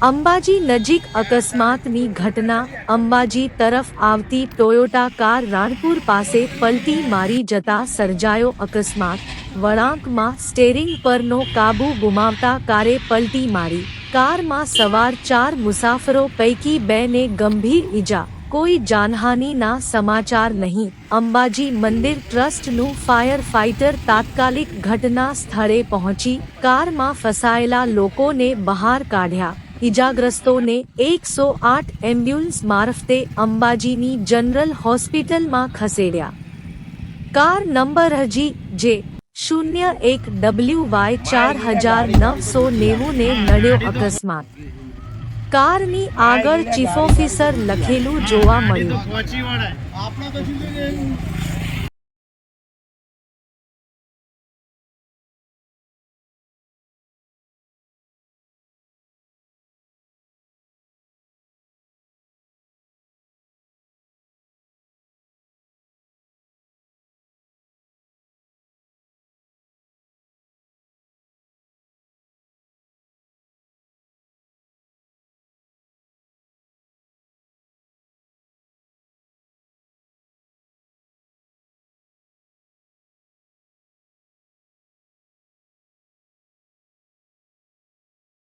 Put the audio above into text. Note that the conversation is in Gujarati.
અંબાજી નજીક અકસ્માતની ઘટના. અંબાજી તરફ આવતી ટોયોટા કાર રાણપુર પાસે પલટી મારી જતા સર્જાયો અકસ્માત. વળાંકમાં સ્ટેરિંગ પરનો કાબુ ગુમાવતા કારે પલટી મારી. કારમાં સવાર 4 મુસાફરો પૈકી 2 ને ગંભીર ઈજા. કોઈ જાનહાનિના સમાચાર નહીં. અંબાજી મંદિર ટ્રસ્ટનું ફાયર ફાઇટર તાત્કાલિક ઘટના સ્થળે પહોંચી કારમાં ફસાયેલા લોકોને બહાર કાઢ્યા. ઇજાગ્રસ્તોને 108 એમ્બ્યુલન્સ મારફતે અંબાજીની જનરલ હોસ્પિટલમાં ખસેડ્યા. કાર નંબર HG01WY4990 ને નડ્યો અકસ્માત. કારની આગળ ચીફ ઓફિસર લખેલું જોવા મળ્યું.